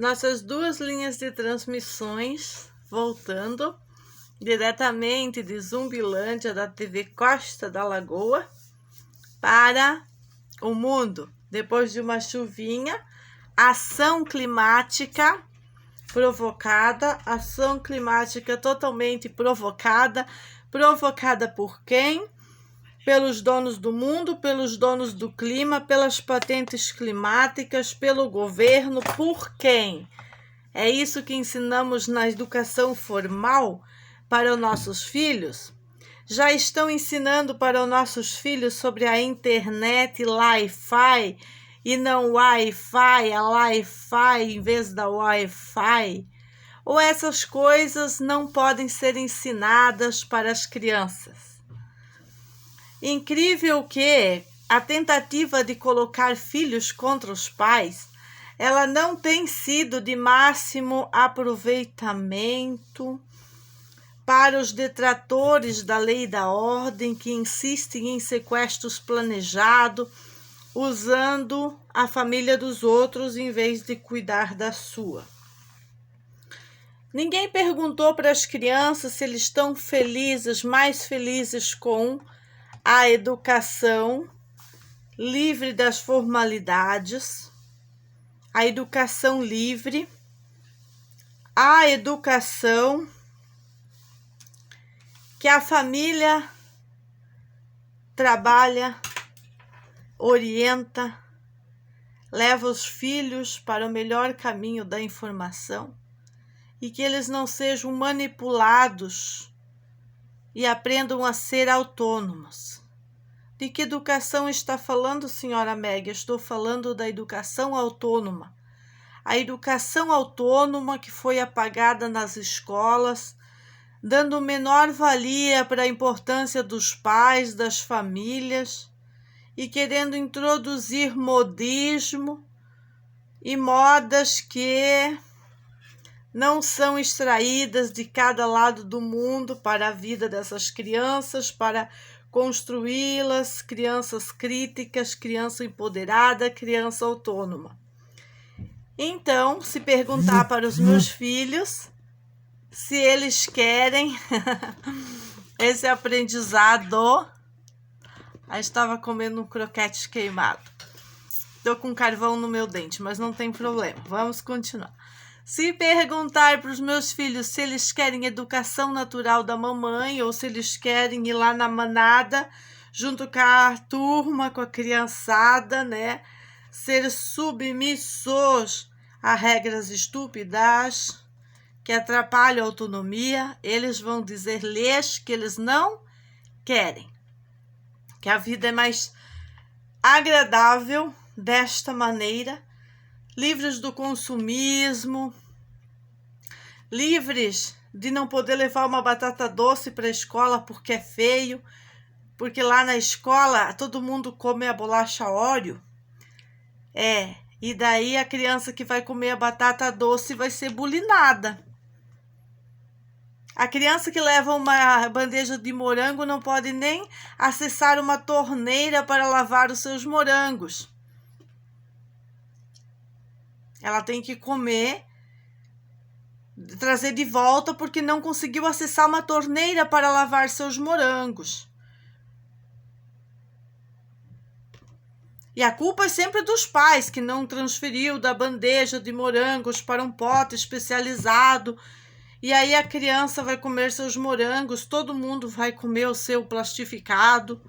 nossas duas linhas de transmissões, voltando diretamente de Zumbilândia, da TV Costa da Lagoa, para o mundo. Depois de uma chuvinha, ação climática provocada, ação climática totalmente provocada. Provocada por quem? Pelos donos do mundo, pelos donos do clima, pelas patentes climáticas, pelo governo. Por quem? É isso que ensinamos na educação formal para os nossos filhos? Já estão ensinando para os nossos filhos sobre a internet Li-Fi e não Wi-Fi, a Li-Fi em vez da Wi-Fi? Ou essas coisas não podem ser ensinadas para as crianças? Incrível que a tentativa de colocar filhos contra os pais, ela não tem sido de máximo aproveitamento para os detratores da lei e da ordem que insistem em sequestros planejados, usando a família dos outros em vez de cuidar da sua. Ninguém perguntou para as crianças se eles estão felizes, mais felizes com a educação livre das formalidades, a educação livre, a educação que a família trabalha, orienta, leva os filhos para o melhor caminho da informação e que eles não sejam manipulados e aprendam a ser autônomos. De que educação está falando, senhora Meg? Estou falando da educação autônoma. A educação autônoma que foi apagada nas escolas, dando menor valia para a importância dos pais, das famílias, e querendo introduzir modismo e modas que não são extraídas de cada lado do mundo para a vida dessas crianças, para construí-las, crianças críticas, criança empoderada, criança autônoma. Então, se perguntar para os meus filhos se eles querem esse aprendizado. Aí estava comendo um croquete queimado. Estou com carvão no meu dente, mas não tem problema. Vamos continuar. Se perguntar para os meus filhos se eles querem educação natural da mamãe ou se eles querem ir lá na manada, junto com a turma, com a criançada, né? Ser submissos a regras estúpidas que atrapalham a autonomia, eles vão dizer-lhes que eles não querem. Que a vida é mais agradável desta maneira, livres do consumismo, livres de não poder levar uma batata doce para a escola porque é feio, porque lá na escola todo mundo come a bolacha Oreo. E daí a criança que vai comer a batata doce vai ser bulinada. A criança que leva uma bandeja de morango não pode nem acessar uma torneira para lavar os seus morangos. Ela tem que comer, trazer de volta porque não conseguiu acessar uma torneira para lavar seus morangos. E a culpa é sempre dos pais que não transferiu da bandeja de morangos para um pote especializado. E aí a criança vai comer seus morangos, todo mundo vai comer o seu plastificado.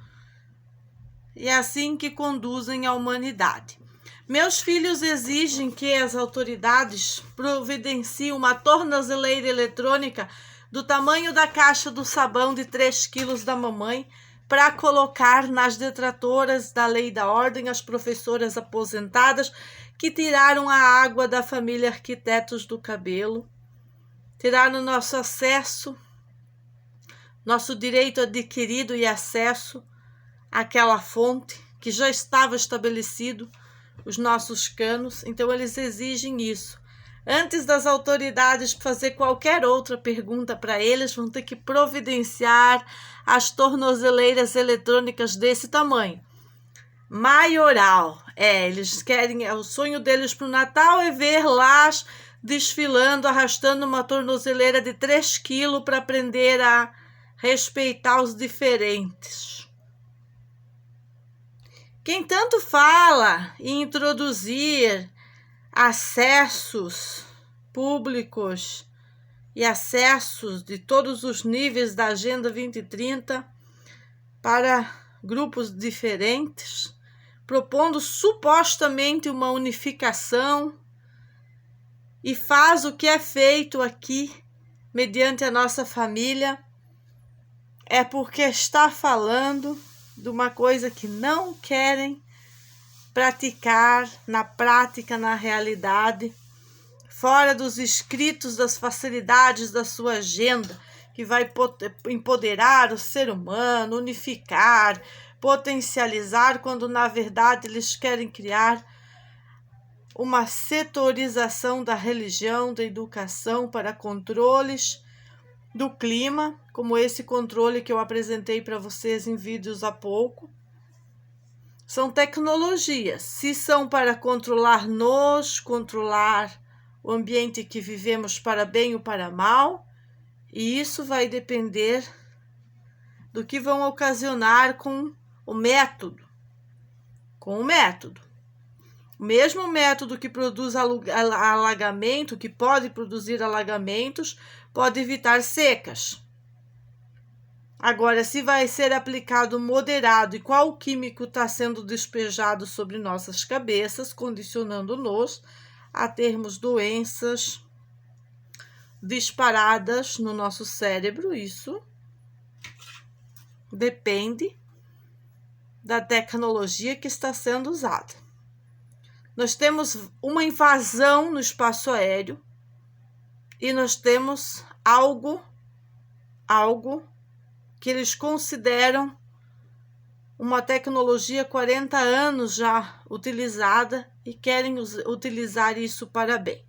E é assim que conduzem a humanidade. Meus filhos exigem que as autoridades providenciem uma tornozeleira eletrônica do tamanho da caixa do sabão de 3 quilos da mamãe para colocar nas detratoras da lei e da ordem as professoras aposentadas que tiraram a água da família Arquitetos do Cabelo, tiraram nosso acesso, nosso direito adquirido e acesso àquela fonte que já estava estabelecido, os nossos canos. Então eles exigem isso. Antes das autoridades fazer qualquer outra pergunta para eles, vão ter que providenciar as tornozeleiras eletrônicas desse tamanho. Maioral. Eles querem, o sonho deles para o Natal é ver Lás desfilando, arrastando uma tornozeleira de 3 quilos para aprender a respeitar os diferentes. Quem tanto fala em introduzir acessos públicos e acessos de todos os níveis da Agenda 2030 para grupos diferentes, propondo supostamente uma unificação, e faz o que é feito aqui mediante a nossa família, é porque está falando de uma coisa que não querem praticar na prática, na realidade, fora dos escritos, das facilidades da sua agenda, que vai empoderar o ser humano, unificar, potencializar, quando na verdade eles querem criar uma setorização da religião, da educação para controles do clima, como esse controle que eu apresentei para vocês em vídeos há pouco. São tecnologias, se são para controlar o ambiente que vivemos para bem ou para mal, e isso vai depender do que vão ocasionar com o método. O mesmo método que produz alagamento, que pode produzir alagamentos, pode evitar secas. Agora, se vai ser aplicado moderado e qual químico está sendo despejado sobre nossas cabeças, condicionando-nos a termos doenças disparadas no nosso cérebro, isso depende da tecnologia que está sendo usada. Nós temos uma invasão no espaço aéreo e nós temos algo que eles consideram uma tecnologia 40 anos já utilizada e querem utilizar isso para bem.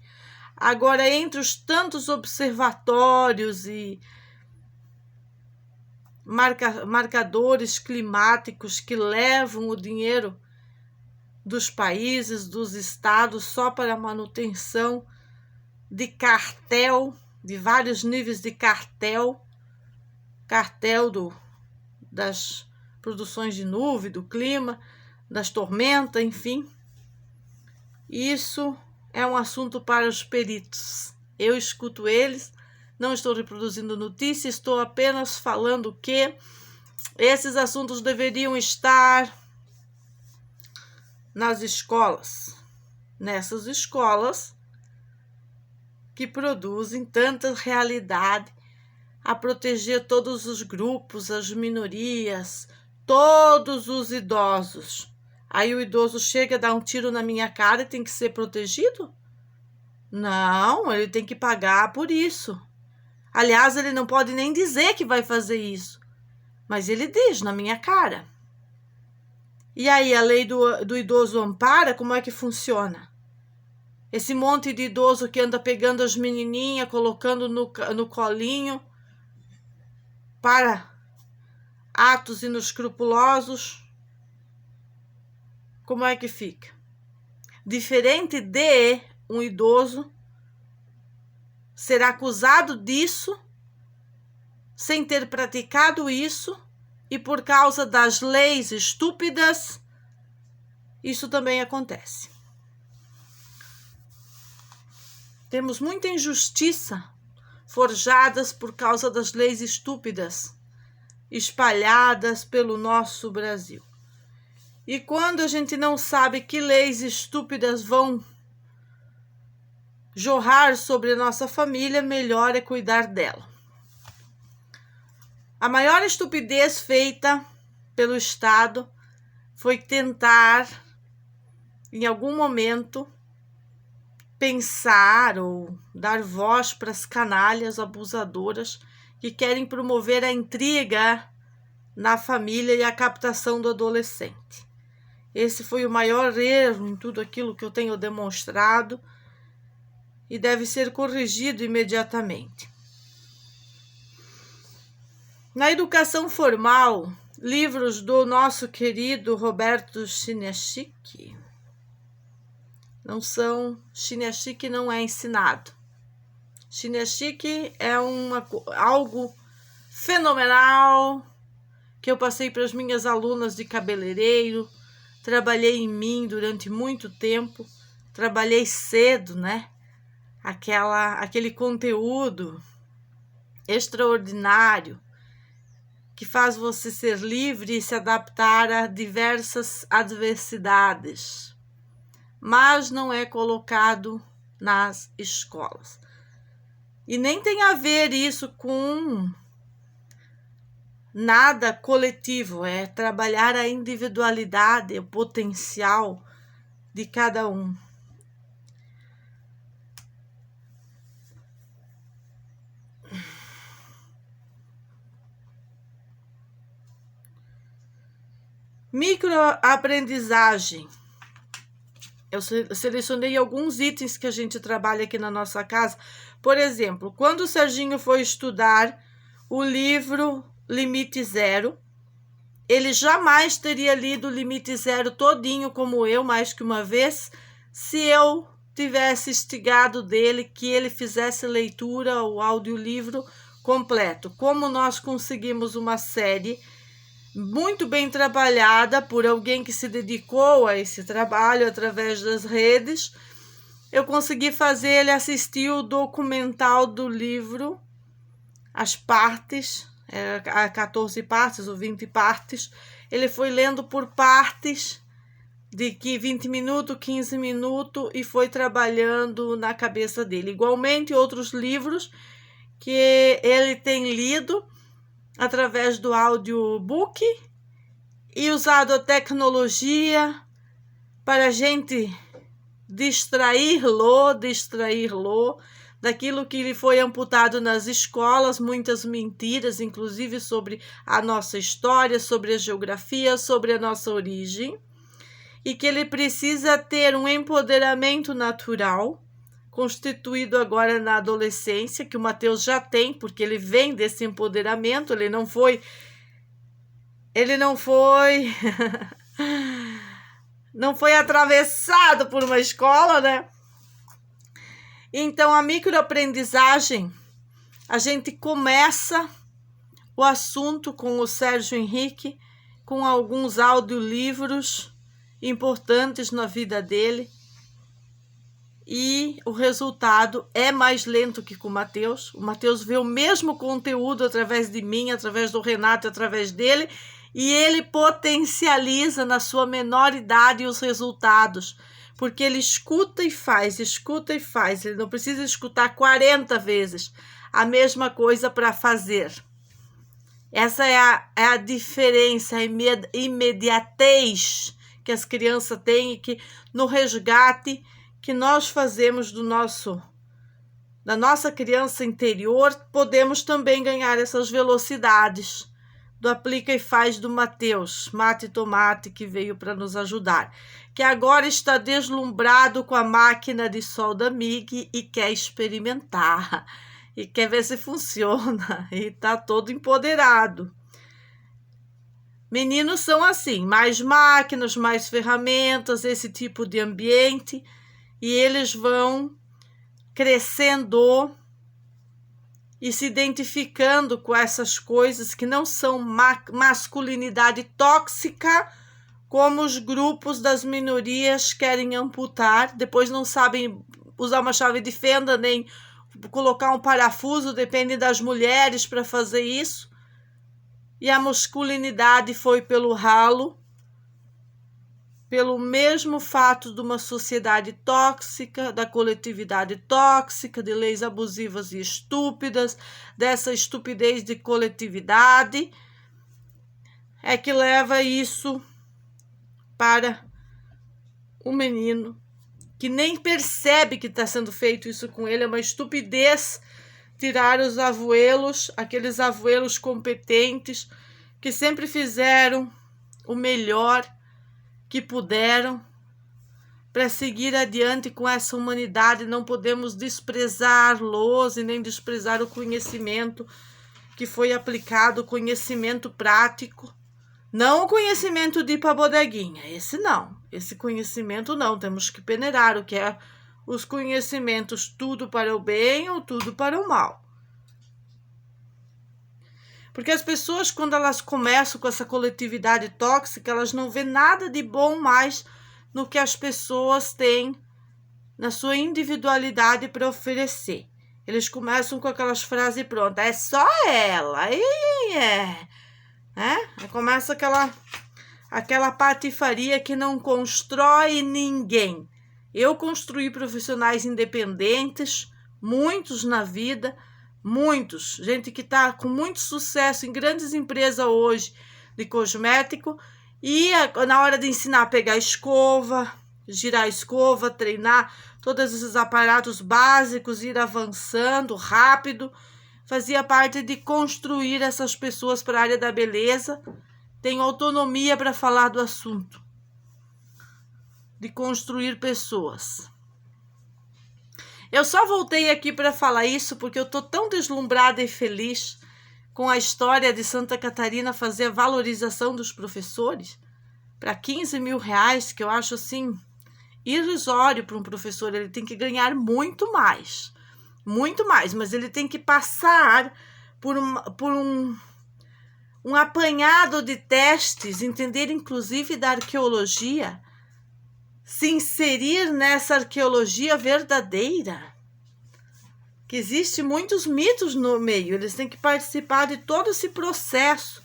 Agora, entre os tantos observatórios e marcadores climáticos que levam o dinheiro dos países, dos estados, só para manutenção de cartel, de vários níveis de cartel das produções de nuvem, do clima, das tormentas, enfim. Isso é um assunto para os peritos. Eu escuto eles, não estou reproduzindo notícia, estou apenas falando que esses assuntos deveriam estar nas escolas, nessas escolas que produzem tanta realidade a proteger todos os grupos, as minorias, todos os idosos. Aí o idoso chega, dá um tiro na minha cara e tem que ser protegido? Não, ele tem que pagar por isso. Aliás, ele não pode nem dizer que vai fazer isso, mas ele diz na minha cara. E aí, a lei do idoso ampara, como é que funciona? Esse monte de idoso que anda pegando as menininhas, colocando no colinho para atos inescrupulosos, como é que fica? Diferente de um idoso ser acusado disso, sem ter praticado isso, e por causa das leis estúpidas, isso também acontece. Temos muita injustiça forjadas por causa das leis estúpidas espalhadas pelo nosso Brasil. E quando a gente não sabe que leis estúpidas vão jorrar sobre a nossa família, melhor é cuidar dela. A maior estupidez feita pelo Estado foi tentar, em algum momento, pensar ou dar voz para as canalhas abusadoras que querem promover a intriga na família e a captação do adolescente. Esse foi o maior erro em tudo aquilo que eu tenho demonstrado e deve ser corrigido imediatamente. Na educação formal, livros do nosso querido Roberto Chiniachik, Não são. Shinya-shiki não é ensinado. Shinya-shiki é algo fenomenal que eu passei para as minhas alunas de cabeleireiro. Trabalhei em mim durante muito tempo. Trabalhei cedo, né? Aquele conteúdo extraordinário que faz você ser livre e se adaptar a diversas adversidades, mas não é colocado nas escolas. E nem tem a ver isso com nada coletivo, é trabalhar a individualidade, o potencial de cada um. Microaprendizagem. Eu selecionei alguns itens que a gente trabalha aqui na nossa casa. Por exemplo, quando o Serginho foi estudar o livro Limite Zero, ele jamais teria lido o Limite Zero todinho como eu, mais que uma vez, se eu tivesse instigado dele que ele fizesse leitura, o audiolivro completo. Como nós conseguimos uma série muito bem trabalhada por alguém que se dedicou a esse trabalho através das redes, eu consegui fazer ele assistir o documental do livro, as partes, 14 partes ou 20 partes, ele foi lendo por partes de 20 minutos, 15 minutos e foi trabalhando na cabeça dele. Igualmente outros livros que ele tem lido através do audiobook e usado a tecnologia para a gente distraí-lo daquilo que lhe foi amputado nas escolas, muitas mentiras, inclusive sobre a nossa história, sobre a geografia, sobre a nossa origem, e que ele precisa ter um empoderamento natural, constituído agora na adolescência, que o Mateus já tem, porque ele vem desse empoderamento, ele não foi não foi atravessado por uma escola, né? Então, a microaprendizagem, a gente começa o assunto com o Sérgio Henrique, com alguns audiolivros importantes na vida dele, e o resultado é mais lento que com o Mateus. O Mateus vê o mesmo conteúdo através de mim, através do Renato, através dele, e ele potencializa na sua menor idade os resultados, porque ele escuta e faz, ele não precisa escutar 40 vezes a mesma coisa para fazer. Essa é a diferença, a imediatez que as crianças têm e que no resgate que nós fazemos da nossa criança interior, podemos também ganhar essas velocidades do aplica e faz do Mateus, Mate Tomate, que veio para nos ajudar, que agora está deslumbrado com a máquina de solda MIG e quer experimentar, e quer ver se funciona, e está todo empoderado. Meninos são assim, mais máquinas, mais ferramentas, esse tipo de ambiente, e eles vão crescendo e se identificando com essas coisas que não são masculinidade tóxica, como os grupos das minorias querem amputar, depois não sabem usar uma chave de fenda, nem colocar um parafuso, depende das mulheres para fazer isso, e a masculinidade foi pelo ralo, pelo mesmo fato de uma sociedade tóxica, da coletividade tóxica, de leis abusivas e estúpidas, dessa estupidez de coletividade, é que leva isso para o menino, que nem percebe que está sendo feito isso com ele, é uma estupidez tirar os avuelos, aqueles avuelos competentes, que sempre fizeram o melhor que puderam para seguir adiante com essa humanidade. Não podemos desprezá-los e nem desprezar o conhecimento que foi aplicado, o conhecimento prático, não o conhecimento de ir para a bodeguinha, esse não. esse conhecimento não, temos que peneirar o que é os conhecimentos, tudo para o bem ou tudo para o mal. Porque as pessoas, quando elas começam com essa coletividade tóxica, elas não vêem nada de bom mais no que as pessoas têm na sua individualidade para oferecer. Eles começam com aquelas frases prontas, é só ela, Aí começa aquela patifaria que não constrói ninguém. Eu construí profissionais independentes, muitos na vida, muitos, gente que está com muito sucesso em grandes empresas hoje de cosmético, e na hora de ensinar a pegar escova, girar a escova, treinar todos esses aparatos básicos, ir avançando rápido, fazia parte de construir essas pessoas para a área da beleza. Tenho autonomia para falar do assunto, de construir pessoas. Eu só voltei aqui para falar isso porque eu estou tão deslumbrada e feliz com a história de Santa Catarina fazer a valorização dos professores para 15 mil reais, que eu acho assim irrisório para um professor. Ele tem que ganhar muito mais, mas ele tem que passar por um apanhado de testes, entender inclusive da arqueologia, se inserir nessa arqueologia verdadeira, que existe muitos mitos no meio. Eles têm que participar de todo esse processo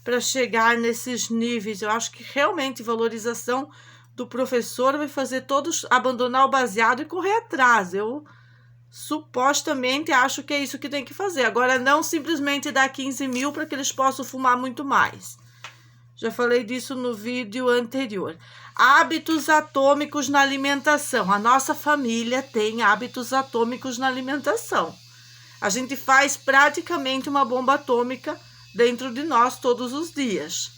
para chegar nesses níveis. Eu acho que realmente valorização do professor vai fazer todos abandonar o baseado e correr atrás. Eu supostamente acho que é isso que tem que fazer. Agora, não simplesmente dar 15 mil para que eles possam fumar muito mais. Já falei disso no vídeo anterior. Hábitos atômicos na alimentação. A nossa família tem hábitos atômicos na alimentação. A gente faz praticamente uma bomba atômica dentro de nós todos os dias,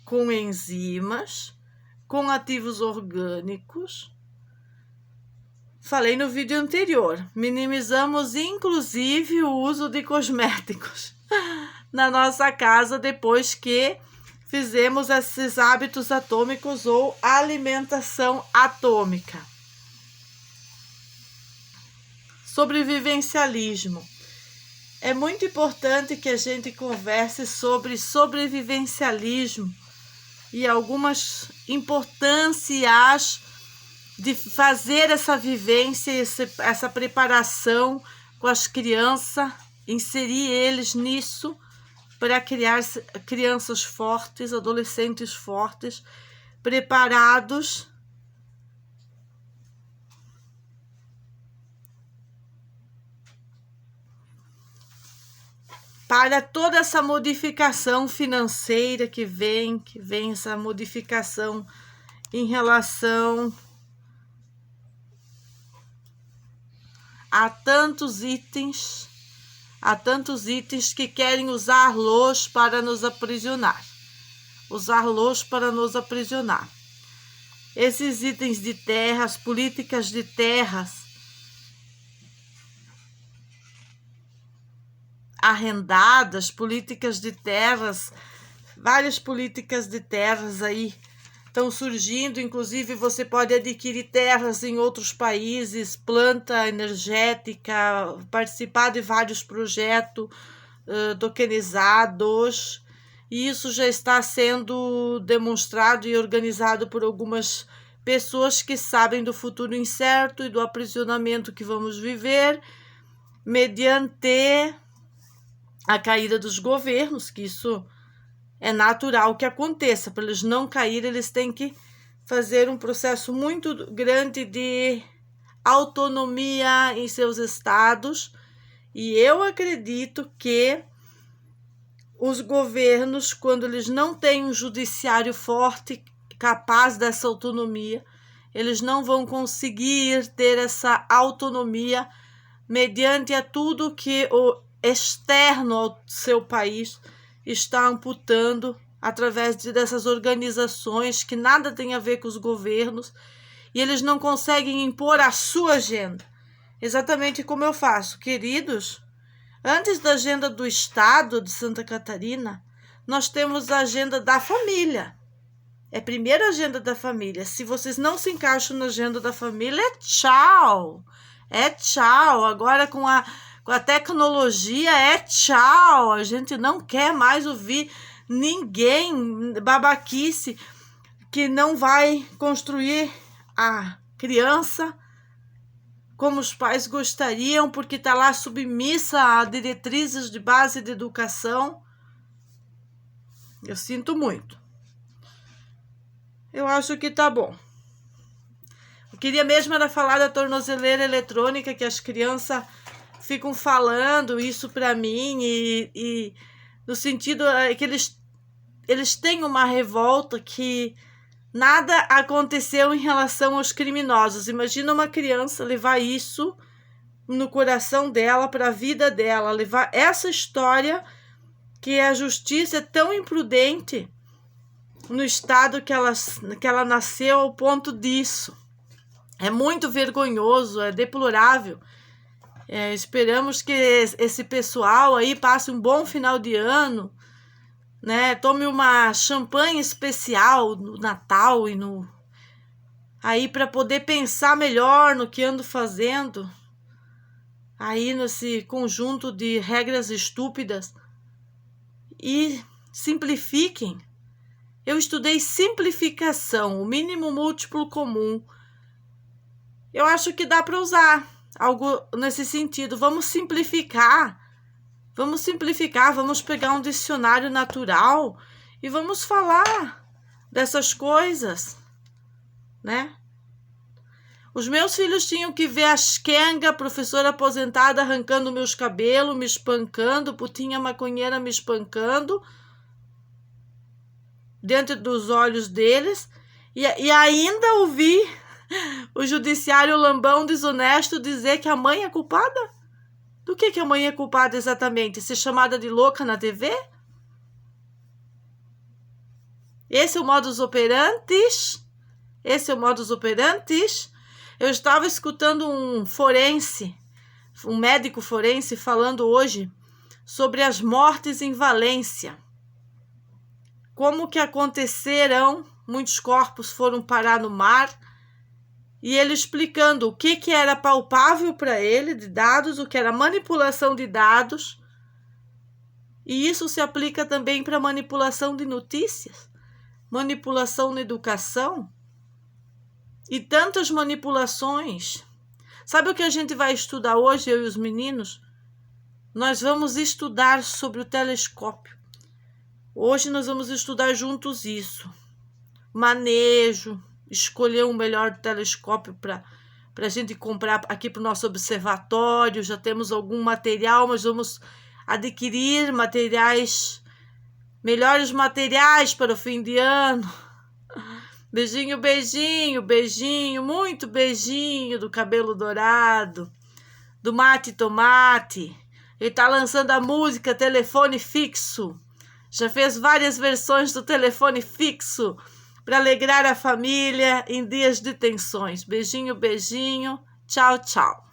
com enzimas, com ativos orgânicos. Falei no vídeo anterior, minimizamos inclusive o uso de cosméticos na nossa casa depois que fizemos esses hábitos atômicos ou alimentação atômica. Sobrevivencialismo. É muito importante que a gente converse sobre sobrevivencialismo e algumas importâncias de fazer essa vivência, essa preparação com as crianças, inserir eles nisso para criar crianças fortes, adolescentes fortes, preparados para toda essa modificação financeira que vem essa modificação em relação a tantos itens que querem usar luz para nos aprisionar. Esses itens de terras, políticas de terras arrendadas, políticas de terras, várias políticas de terras aí estão surgindo. Inclusive você pode adquirir terras em outros países, planta energética, participar de vários projetos tokenizados, e isso já está sendo demonstrado e organizado por algumas pessoas que sabem do futuro incerto e do aprisionamento que vamos viver mediante a caída dos governos, que isso é natural que aconteça. Para eles não caírem, eles têm que fazer um processo muito grande de autonomia em seus estados, e eu acredito que os governos, quando eles não têm um judiciário forte, capaz dessa autonomia, eles não vão conseguir ter essa autonomia mediante a tudo que o externo ao seu país está amputando através dessas organizações que nada tem a ver com os governos, e eles não conseguem impor a sua agenda. Exatamente como eu faço, queridos. Antes da agenda do Estado de Santa Catarina, nós temos a agenda da família. É primeiro a agenda da família. Se vocês não se encaixam na agenda da família, é tchau. É tchau. Agora com a tecnologia, é tchau. A gente não quer mais ouvir ninguém, babaquice, que não vai construir a criança como os pais gostariam, porque está lá submissa a diretrizes de base de educação. Eu sinto muito. Eu acho que tá bom. Eu queria mesmo era falar da tornozeleira eletrônica, que as crianças ficam falando isso para mim, e no sentido que eles têm uma revolta que nada aconteceu em relação aos criminosos. Imagina uma criança levar isso no coração dela, para a vida dela, levar essa história, que a justiça é tão imprudente no estado que ela nasceu, ao ponto disso. É muito vergonhoso, é deplorável. Esperamos que esse pessoal aí passe um bom final de ano, né? Tome uma champanhe especial no Natal e aí para poder pensar melhor no que ando fazendo aí nesse conjunto de regras estúpidas, e simplifiquem. Eu estudei simplificação, o mínimo múltiplo comum. Eu acho que dá para usar algo nesse sentido. Vamos simplificar. Vamos pegar um dicionário natural e vamos falar dessas coisas, né? Os meus filhos tinham que ver a Xkenga, professora aposentada, arrancando meus cabelos, me espancando, putinha maconheira me espancando dentro dos olhos deles, e ainda ouvi o judiciário lambão desonesto dizer que a mãe é culpada? Do que a mãe é culpada exatamente? Ser chamada de louca na TV? Esse é o modus operandi? Eu estava escutando um médico forense, falando hoje sobre as mortes em Valência. Como que aconteceram, muitos corpos foram parar no mar, e ele explicando o que era palpável para ele de dados, o que era manipulação de dados, e isso se aplica também para manipulação de notícias, manipulação na educação, e tantas manipulações. Sabe o que a gente vai estudar hoje, eu e os meninos? Nós vamos estudar sobre o telescópio. Hoje nós vamos estudar juntos isso. Manejo, escolher um melhor telescópio para a gente comprar aqui para o nosso observatório. Já temos algum material, mas vamos adquirir melhores materiais para o fim de ano. Beijinho, beijinho, beijinho, muito beijinho do cabelo dourado, do Mate Tomate. Ele está lançando a música Telefone Fixo. Já fez várias versões do telefone fixo para alegrar a família em dias de tensões. Beijinho, beijinho. Tchau, tchau.